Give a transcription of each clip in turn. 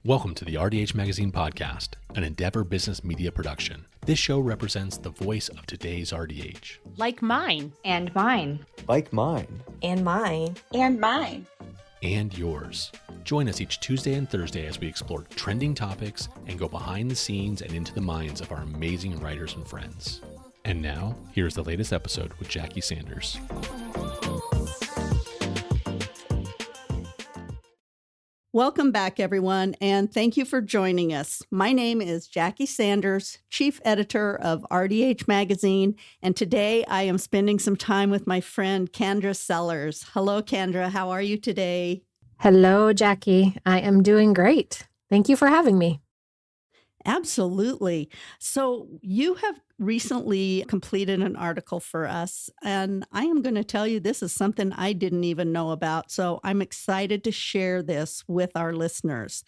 Welcome to the RDH Magazine podcast, an Endeavor Business Media production. This show represents the voice of today's RDH. Like mine. And mine. Like mine. And mine. And mine. And yours. Join us each Tuesday and Thursday as we explore trending topics and go behind the scenes and into the minds of our amazing writers and friends. And now, here's the latest episode with Jackie Sanders. Welcome back, everyone, and thank you for joining us. My name is Jackie Sanders, Chief Editor of RDH Magazine, and today I am spending some time with my friend Kendra Sellers. Hello, Kendra. How are you today? Hello, Jackie. I am doing great. Thank you for having me. Absolutely. So you have recently completed an article for us, and I am going to tell you this is something I didn't even know about. So I'm excited to share this with our listeners.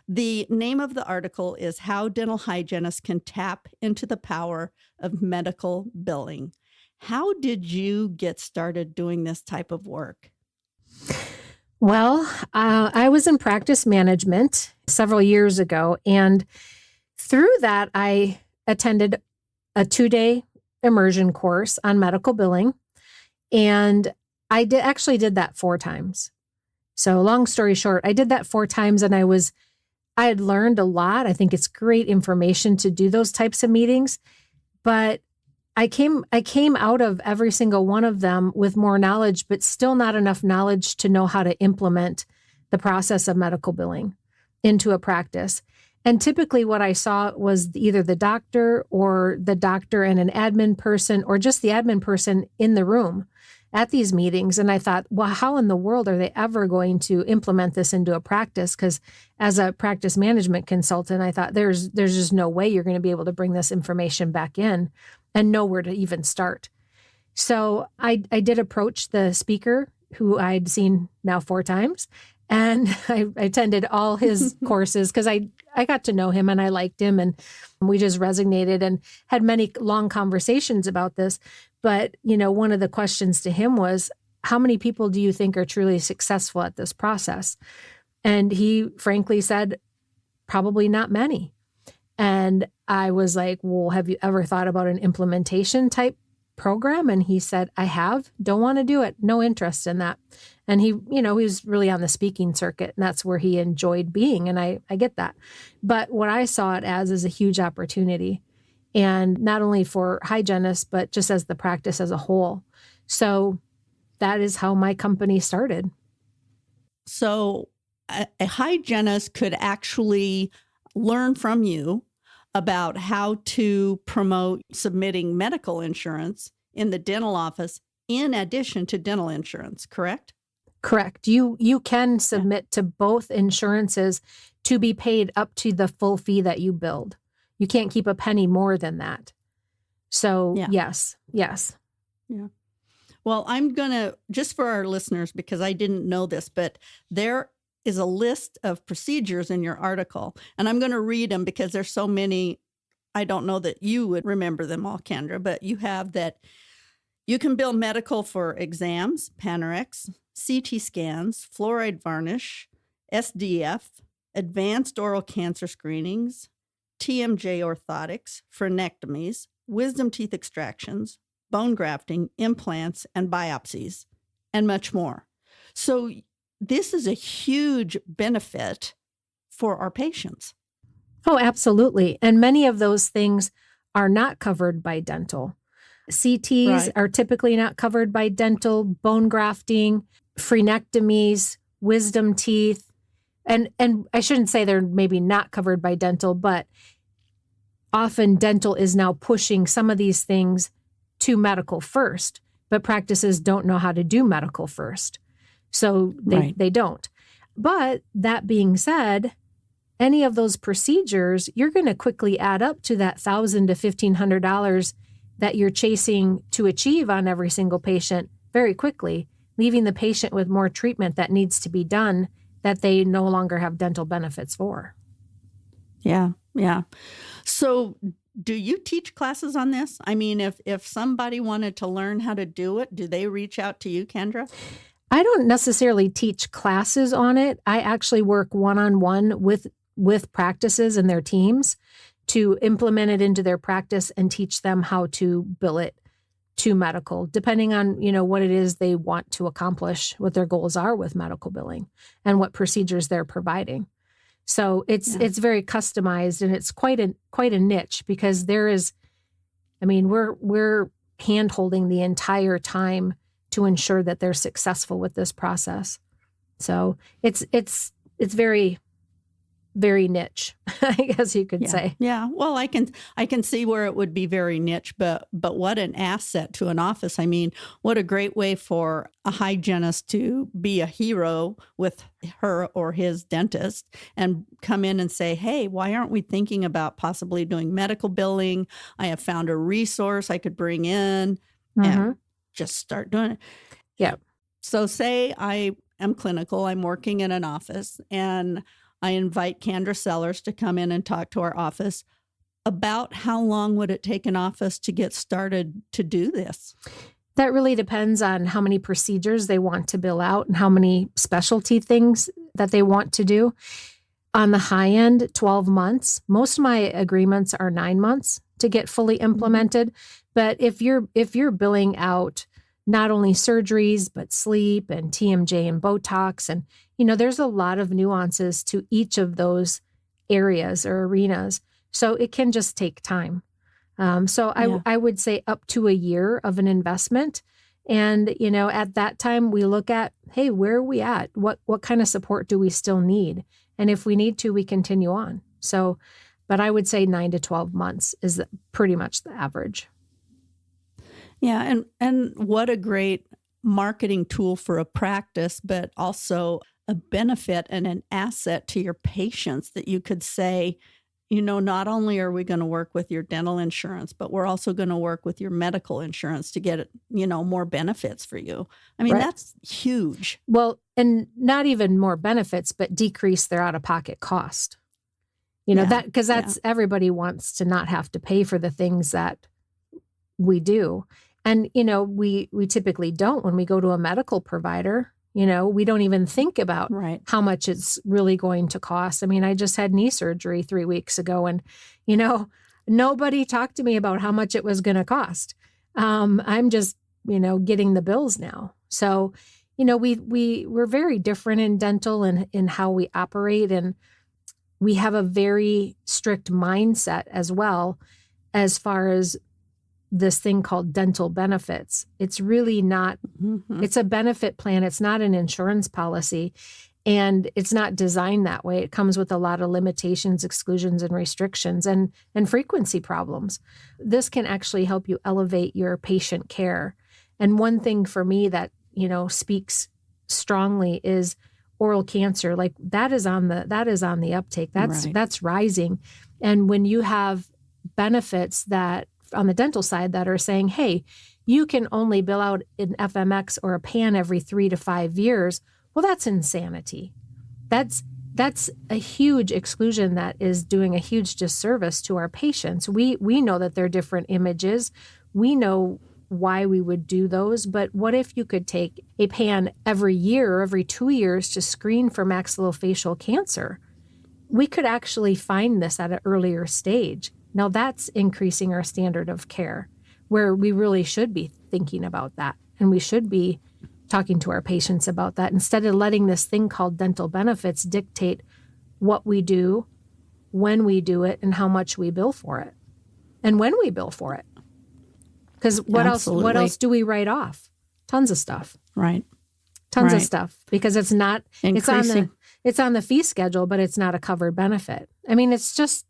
The name of the article is How Dental Hygienists Can Tap into the Power of Medical Billing. How did you get started doing this type of work? Well, I was in practice management several years ago, and through that, I attended a 2-day immersion course on medical billing, and I did that 4 times. So long story short, I did that 4 times, and I had learned a lot. I think it's great information to do those types of meetings, but I came out of every single one of them with more knowledge, but still not enough knowledge to know how to implement the process of medical billing into a practice. And typically what I saw was either the doctor and an admin person, or just the admin person in the room at these meetings. And I thought, well, how in the world are they ever going to implement this into a practice? Because as a practice management consultant, I thought there's just no way you're going to be able to bring this information back in and know where to even start. So I did approach the speaker, who I'd seen now 4 times, and I attended all his courses because I got to know him and I liked him, and we just resonated and had many long conversations about this. But, one of the questions to him was, how many people do you think are truly successful at this process? And he frankly said, probably not many. And I was like, well, have you ever thought about an implementation type program? And he said, I have, don't want to do it. No interest in that. And he was really on the speaking circuit, and that's where he enjoyed being. And I get that. But what I saw it as is a huge opportunity, and not only for hygienists, but just as the practice as a whole. So that is how my company started. So a hygienist could actually learn from you about how to promote submitting medical insurance in the dental office in addition to dental insurance, correct? Correct. You can submit to both insurances to be paid up to the full fee that you billed. You can't keep a penny more than that. So yes. Yeah. Well, I'm going to, just for our listeners, because I didn't know this, but there is a list of procedures in your article, and I'm going to read them because there's so many. I don't know that you would remember them all, Kendra, but you have that you can bill medical for exams, Panorex, CT scans, fluoride varnish, SDF, advanced oral cancer screenings, TMJ orthotics, frenectomies, wisdom teeth extractions, bone grafting, implants, and biopsies, and much more. So this is a huge benefit for our patients. Oh, absolutely. And many of those things are not covered by dental. CTs are typically not covered by dental, bone grafting, frenectomies, wisdom teeth. And I shouldn't say they're maybe not covered by dental, but often dental is now pushing some of these things to medical first, but practices don't know how to do medical first. So they don't. But that being said, any of those procedures, you're going to quickly add up to that $1,000 to $1,500 that you're chasing to achieve on every single patient very quickly, leaving the patient with more treatment that needs to be done that they no longer have dental benefits for. Yeah. So do you teach classes on this? I mean, if somebody wanted to learn how to do it, do they reach out to you, Kendra? I don't necessarily teach classes on it. I actually work one-on-one with with practices and their teams to implement it into their practice and teach them how to bill it to medical, depending on, what it is they want to accomplish, what their goals are with medical billing and what procedures they're providing. So it's very customized, and it's quite a niche, because we're hand-holding the entire time to ensure that they're successful with this process. So it's very, very niche, I guess you could say. Yeah. Well, I can see where it would be very niche, but what an asset to an office. I mean, what a great way for a hygienist to be a hero with her or his dentist and come in and say, hey, why aren't we thinking about possibly doing medical billing? I have found a resource I could bring in and just start doing it. Yeah. So say I am clinical, I'm working in an office, and I invite Kendra Sellers to come in and talk to our office. About how long would it take an office to get started to do this? That really depends on how many procedures they want to bill out and how many specialty things that they want to do. On the high end, 12 months. Most of my agreements are 9 months to get fully implemented. But if you're billing out not only surgeries, but sleep and TMJ and Botox, and there's a lot of nuances to each of those areas or arenas. So it can just take time. I would say up to a year of an investment. And, at that time we look at, hey, where are we at? What kind of support do we still need? And if we need to, we continue on. So, but I would say 9 to 12 months is pretty much the average. Yeah. And what a great marketing tool for a practice, but also a benefit and an asset to your patients, that you could say, not only are we going to work with your dental insurance, but we're also going to work with your medical insurance to get, more benefits for you. I mean, That's huge. Well, and not even more benefits, but decrease their out-of-pocket cost. Because everybody wants to not have to pay for the things that we do. And, we typically don't when we go to a medical provider. We don't even think about how much it's really going to cost. I mean, I just had knee surgery 3 weeks ago, and, nobody talked to me about how much it was going to cost. I'm just, getting the bills now. So, we're very different in dental and in how we operate. And we have a very strict mindset as well, as far as this thing called dental benefits. It's really not, it's a benefit plan. It's not an insurance policy, and it's not designed that way. It comes with a lot of limitations, exclusions, and restrictions and frequency problems. This can actually help you elevate your patient care. And one thing for me that, speaks strongly is oral cancer. Like that is on the uptake. That's rising. And when you have benefits that on the dental side that are saying, hey, you can only bill out an FMX or a PAN every 3 to 5 years. Well, that's insanity. That's a huge exclusion that is doing a huge disservice to our patients. We know that they're different images. We know why we would do those, but what if you could take a PAN every year or every 2 years to screen for maxillofacial cancer? We could actually find this at an earlier stage. Now that's increasing our standard of care, where we really should be thinking about that. And we should be talking to our patients about that instead of letting this thing called dental benefits dictate what we do, when we do it, and how much we bill for it, and when we bill for it. Because what else do we write off? Tons of stuff. Right. Tons of stuff, because it's not, increasing. It's on the fee schedule, but it's not a covered benefit. I mean, it's just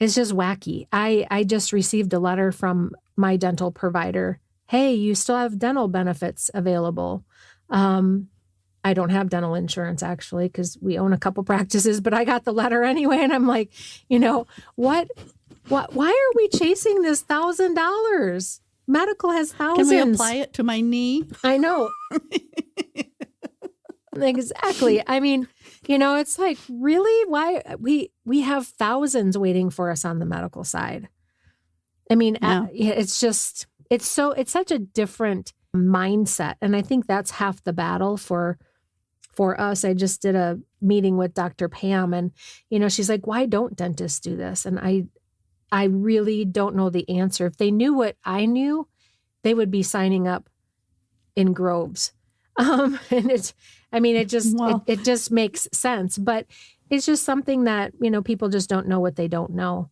wacky. I just received a letter from my dental provider. Hey, you still have dental benefits available. I don't have dental insurance actually, because we own a couple practices, but I got the letter anyway. And I'm like, why are we chasing this $1,000? Medical has thousands. Can we apply it to my knee? I know. Exactly. I mean, it's like, really? Why we have thousands waiting for us on the medical side. I mean, it's such a different mindset. And I think that's half the battle for for us. I just did a meeting with Dr. Pam, and, she's like, why don't dentists do this? And I really don't know the answer. If they knew what I knew, they would be signing up in groves. And it just makes sense, but it's just something that, people just don't know what they don't know.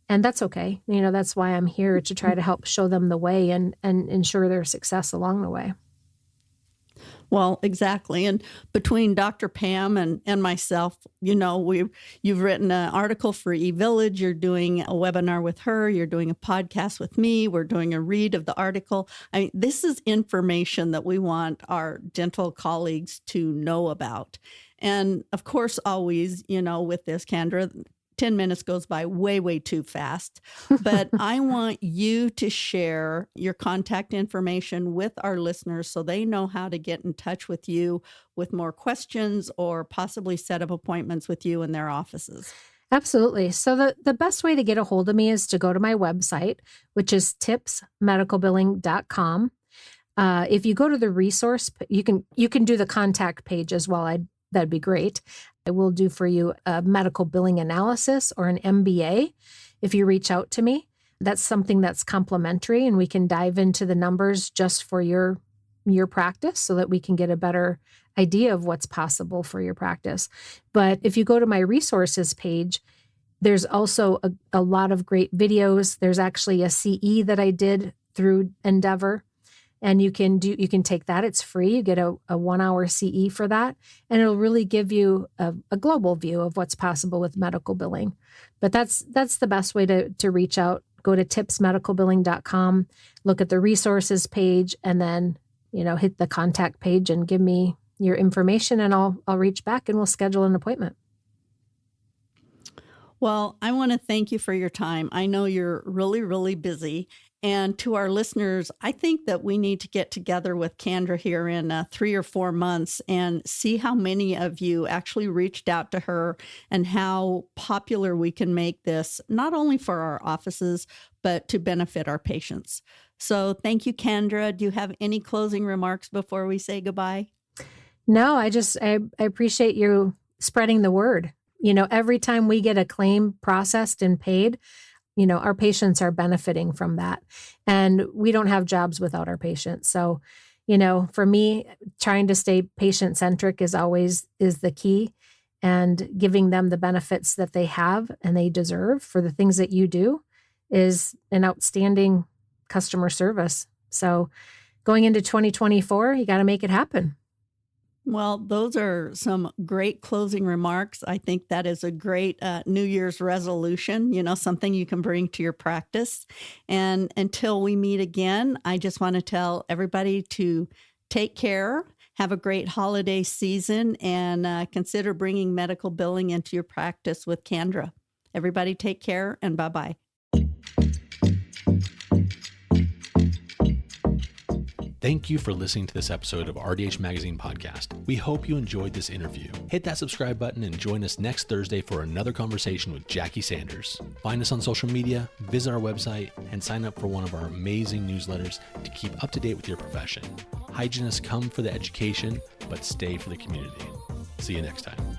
And that's okay. That's why I'm here, to try to help show them the way and ensure their success along the way. Well, exactly. And between Dr. Pam and myself, you've written an article for eVillage. You're doing a webinar with her. You're doing a podcast with me. We're doing a read of the article. I mean, this is information that we want our dental colleagues to know about. And of course, always, with this, Kendra, 10 minutes goes by way, way too fast. But I want you to share your contact information with our listeners so they know how to get in touch with you with more questions or possibly set up appointments with you in their offices. Absolutely. So the best way to get a hold of me is to go to my website, which is tipsmedicalbilling.com. If you go to the resource, you can do the contact page as well. That'd be great. I will do for you a medical billing analysis or an MBA if you reach out to me. That's something that's complimentary, and we can dive into the numbers just for your practice so that we can get a better idea of what's possible for your practice. But if you go to my resources page, there's also a lot of great videos. There's actually a CE that I did through Endeavor. And you can take that. It's free. You get a 1-hour CE for that. And it'll really give you a global view of what's possible with medical billing. But that's the best way to reach out. Go to tipsmedicalbilling.com, look at the resources page, and then, hit the contact page and give me your information, and I'll reach back and we'll schedule an appointment. Well, I want to thank you for your time. I know you're really, really busy. And to our listeners, I think that we need to get together with Kendra here in 3 or 4 months and see how many of you actually reached out to her and how popular we can make this, not only for our offices, but to benefit our patients. So thank you, Kendra. Do you have any closing remarks before we say goodbye? No, I appreciate you spreading the word. Every time we get a claim processed and paid, our patients are benefiting from that. And we don't have jobs without our patients. So, for me, trying to stay patient-centric is the key, and giving them the benefits that they have and they deserve for the things that you do is an outstanding customer service. So going into 2024, you got to make it happen. Well, those are some great closing remarks. I think that is a great New Year's resolution, something you can bring to your practice. And until we meet again, I just want to tell everybody to take care, have a great holiday season, and consider bringing medical billing into your practice with Kendra. Everybody take care, and bye-bye. Thank you for listening to this episode of RDH Magazine Podcast. We hope you enjoyed this interview. Hit that subscribe button and join us next Thursday for another conversation with Jackie Sanders. Find us on social media, visit our website, and sign up for one of our amazing newsletters to keep up to date with your profession. Hygienists come for the education, but stay for the community. See you next time.